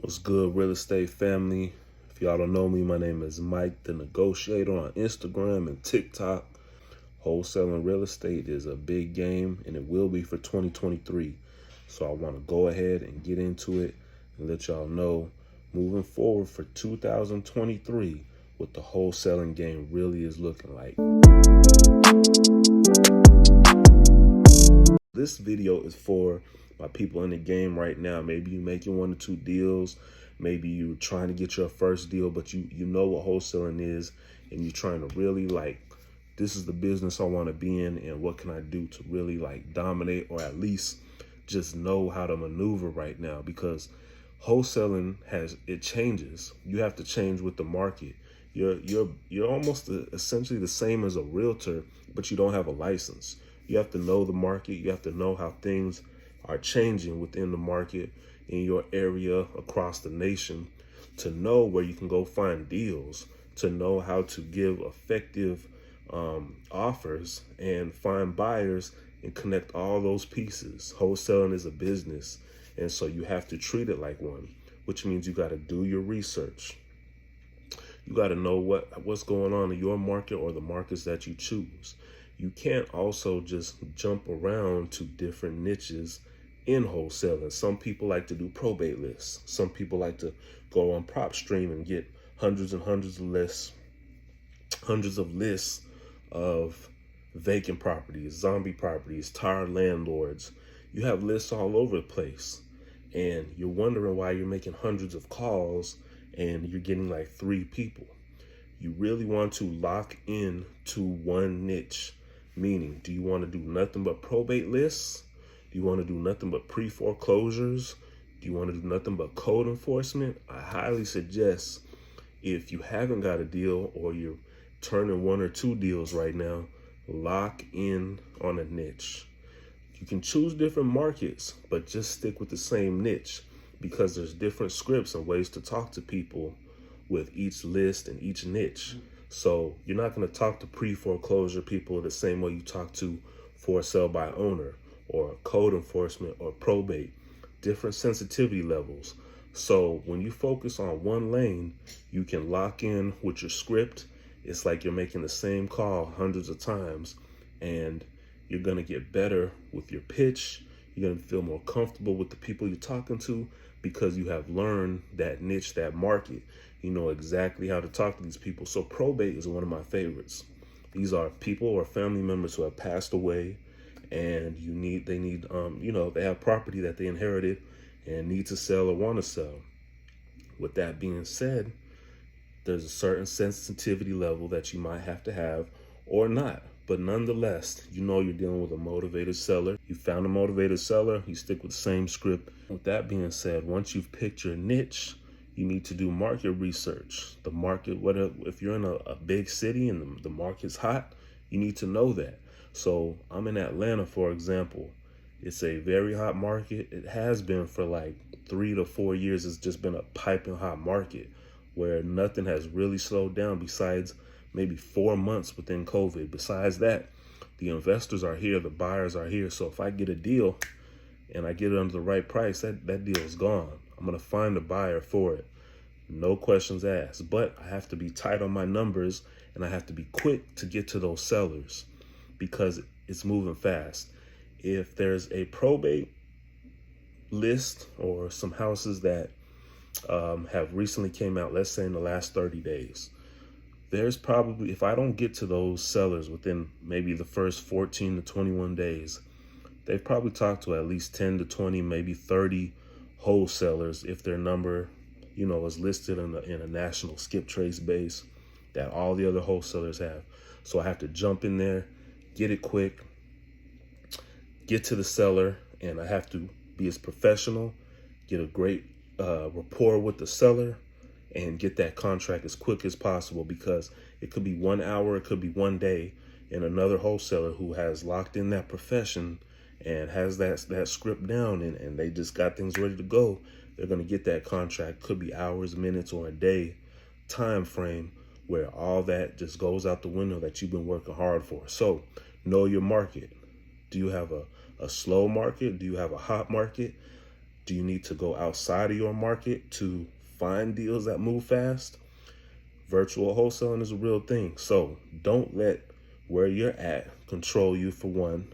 What's good, real estate family? If y'all don't know me, my name is Mike the Negotiator on Instagram and TikTok. Wholesaling real estate is a big game, and it will be for 2023. So I want to go ahead and get into it and let y'all know moving forward for 2023 what the wholesaling game really is looking like. This video is for my people in the game right now. Maybe you're making 1 or 2 deals. Maybe you're trying to get your first deal, but you know what wholesaling is, and you're trying to really this is the business I want to be in, and what can I do to really dominate, or at least just know how to maneuver right now, because wholesaling it changes. You have to change with the market. You're almost essentially the same as a realtor, but you don't have a license. You have to know the market. You have to know how things are changing within the market in your area across the nation, to know where you can go find deals, to know how to give effective offers and find buyers and connect all those pieces. Wholesaling is a business, and so you have to treat it like one, which means you got to do your research. You got to know what's going on in your market or the markets that you choose. You can't also just jump around to different niches in wholesaling. Some people like to do probate lists. Some people like to go on PropStream and get hundreds and hundreds of lists of vacant properties, zombie properties, tired landlords. You have lists all over the place, and you're wondering why you're making hundreds of calls and you're getting 3 people. You really want to lock in to one niche. Meaning, do you want to do nothing but probate lists? Do you want to do nothing but pre-foreclosures? Do you want to do nothing but code enforcement? I highly suggest, if you haven't got a deal or you're turning 1 or 2 deals right now, lock in on a niche. You can choose different markets, but just stick with the same niche, because there's different scripts and ways to talk to people with each list and each niche. So you're not going to talk to pre-foreclosure people the same way you talk to for sale by owner or code enforcement or probate. Different sensitivity levels. So when you focus on one lane, you can lock in with your script. It's like you're making the same call hundreds of times, and you're going to get better with your pitch. You're going to feel more comfortable with the people you're talking to, because you have learned that niche, that market. You know exactly how to talk to these people. So probate is one of my favorites. These are people or family members who have passed away, and they have property that they inherited and need to sell or want to sell. With that being said, there's a certain sensitivity level that you might have to have or not. But nonetheless, you're dealing with a motivated seller. You found a motivated seller, you stick with the same script. With that being said, once you've picked your niche, you need to do market research. The market, if you're in a big city and the market's hot, you need to know that. So I'm in Atlanta, for example. It's a very hot market. It has been for 3 to 4 years. It's just been a piping hot market where nothing has really slowed down besides maybe 4 months within COVID. Besides that, the investors are here, the buyers are here. So if I get a deal and I get it under the right price, that deal is gone. I'm going to find a buyer for it. No questions asked. But I have to be tight on my numbers, and I have to be quick to get to those sellers, because it's moving fast. If there's a probate list or some houses that have recently came out, let's say in the last 30 days, there's probably, if I don't get to those sellers within maybe the first 14 to 21 days, they've probably talked to at least 10 to 20, maybe 30 wholesalers, if their number, is listed in a national skip trace base that all the other wholesalers have. So I have to jump in there, get it quick, get to the seller, and I have to be as professional, get a great rapport with the seller, and get that contract as quick as possible, because it could be 1 hour, it could be 1 day, and another wholesaler who has locked in that profession and has that script down, and they just got things ready to go, they're going to get that contract. Could be hours, minutes, or a day time frame, where all that just goes out the window that you've been working hard for. So know your market. Do you have a slow market? Do you have a hot market? Do you need to go outside of your market to find deals that move fast? Virtual wholesaling is a real thing. So don't let where you're at control you, for one.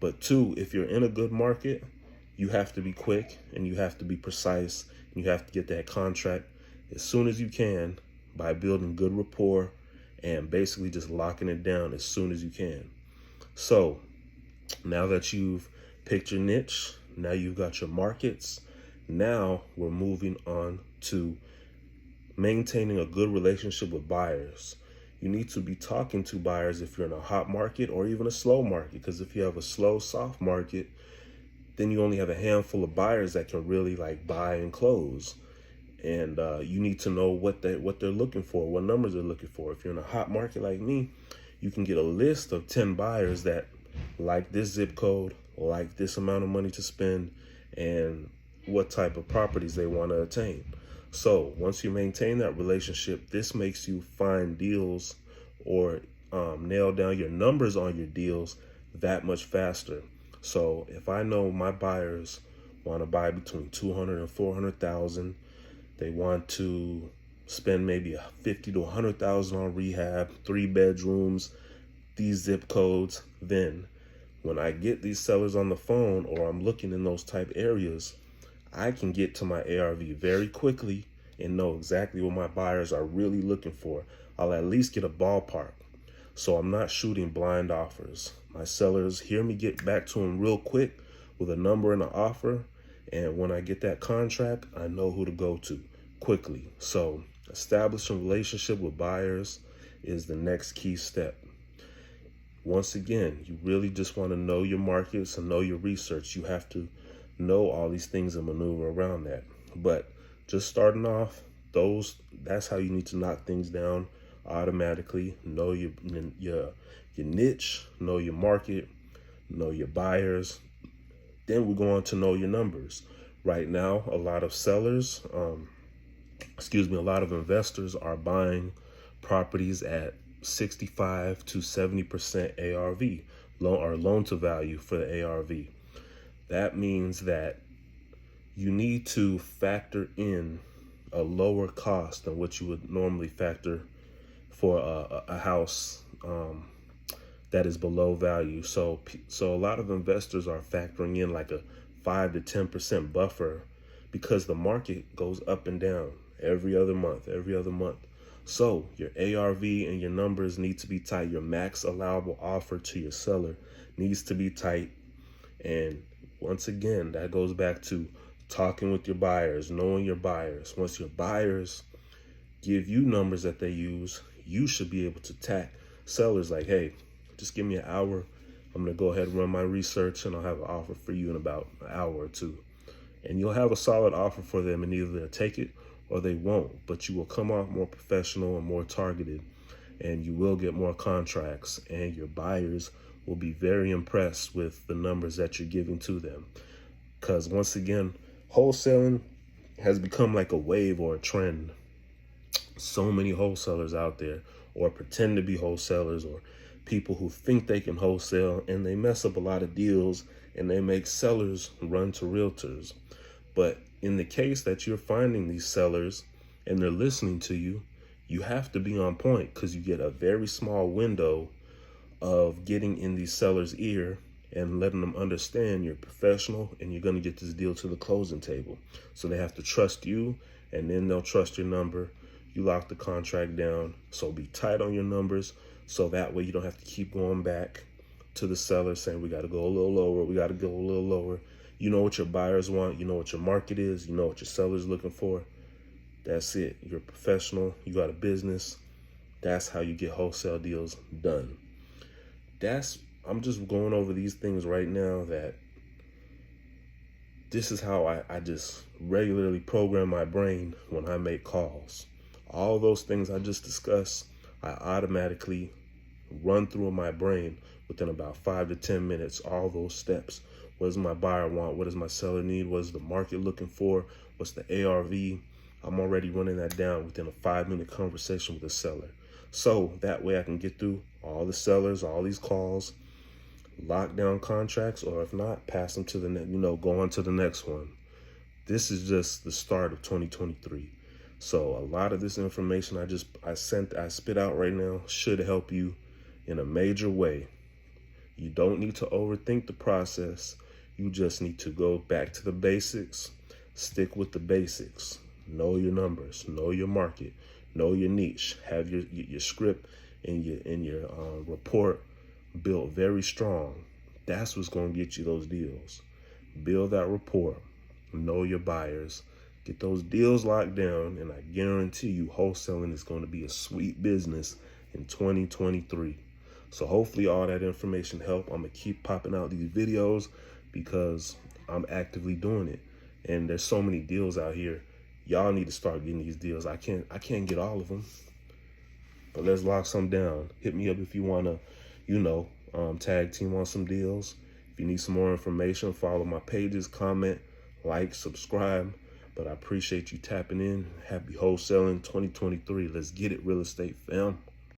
But two, if you're in a good market, you have to be quick and you have to be precise and you have to get that contract as soon as you can by building good rapport and basically just locking it down as soon as you can. So now that you've picked your niche, now you've got your markets, now we're moving on to maintaining a good relationship with buyers. You need to be talking to buyers if you're in a hot market or even a slow market, because if you have a slow, soft market, then you only have a handful of buyers that can really like buy and close. And you need to know what they're looking for, what numbers they're looking for. If you're in a hot market like me, you can get a list of 10 buyers that like this zip code, like this amount of money to spend, and what type of properties they want to attain. So once you maintain that relationship, this makes you find deals or nail down your numbers on your deals that much faster. So if I know my buyers want to buy between 200 and 400,000, they want to spend maybe 50 to 100,000 on rehab, 3 bedrooms, these zip codes, then when I get these sellers on the phone or I'm looking in those type areas, I can get to my ARV very quickly and know exactly what my buyers are really looking for. I'll at least get a ballpark. So I'm not shooting blind offers. My sellers hear me get back to them real quick with a number and an offer. And when I get that contract, I know who to go to quickly. So establishing a relationship with buyers is the next key step. Once again, you really just want to know your markets and know your research. You have to know all these things and maneuver around that. But just starting off, that's how you need to knock things down automatically. Know your niche, know your market, know your buyers. Then we go on to know your numbers. Right now, a lot of sellers, a lot of investors are buying properties at 65 to 70% ARV, loan to value for the ARV. That means that you need to factor in a lower cost than what you would normally factor for a house that is below value. So a lot of investors are factoring in like a 5 to 10% buffer because the market goes up and down every other month. So your ARV and your numbers need to be tight. Your max allowable offer to your seller needs to be tight. And once again, that goes back to talking with your buyers, knowing your buyers. Once your buyers give you numbers that they use, you should be able to tack sellers like, hey, just give me an hour. I'm going to go ahead and run my research and I'll have an offer for you in about an hour or two. And you'll have a solid offer for them, and either they'll take it or they won't. But you will come off more professional and more targeted, and you will get more contracts, and your buyers will be very impressed with the numbers that you're giving to them. Because once again, wholesaling has become like a wave or a trend. So many wholesalers out there, or pretend to be wholesalers, or people who think they can wholesale, and they mess up a lot of deals and they make sellers run to realtors. But in the case that you're finding these sellers and they're listening to you, you have to be on point, because you get a very small window of getting in these sellers' ear and letting them understand you're professional and you're going to get this deal to the closing table. So they have to trust you, and then they'll trust your number. You lock the contract down. So be tight on your numbers, so that way you don't have to keep going back to the seller saying, we got to go a little lower. You know what your buyers want. You know what your market is. You know what your seller's looking for. That's it. You're a professional. You got a business. That's how you get wholesale deals done. I'm just going over these things right now, that this is how I just regularly program my brain when I make calls. All those things I just discussed, I automatically run through in my brain within about 5 to 10 minutes, all those steps. What does my buyer want? What does my seller need? What is the market looking for? What's the ARV? I'm already running that down within a 5-minute conversation with the seller. So that way I can get through all the sellers, all these calls, lock down contracts, or if not, pass them to the go on to the next one. This is just the start of 2023. So a lot of this information I spit out right now should help you in a major way. You don't need to overthink the process. You just need to go back to the basics, stick with the basics, know your numbers, know your market, know your niche, have your script and your report built very strong. That's what's going to get you those deals. Build that rapport, know your buyers, get those deals locked down, and I guarantee you wholesaling is going to be a sweet business in 2023. So hopefully all that information helped. I'm going to keep popping out these videos because I'm actively doing it. And there's so many deals out here. Y'all need to start getting these deals. I can't get all of them. But let's lock some down. Hit me up if you want to, tag team on some deals. If you need some more information, follow my pages, comment, like, subscribe. But I appreciate you tapping in. Happy wholesaling 2023. Let's get it, real estate fam.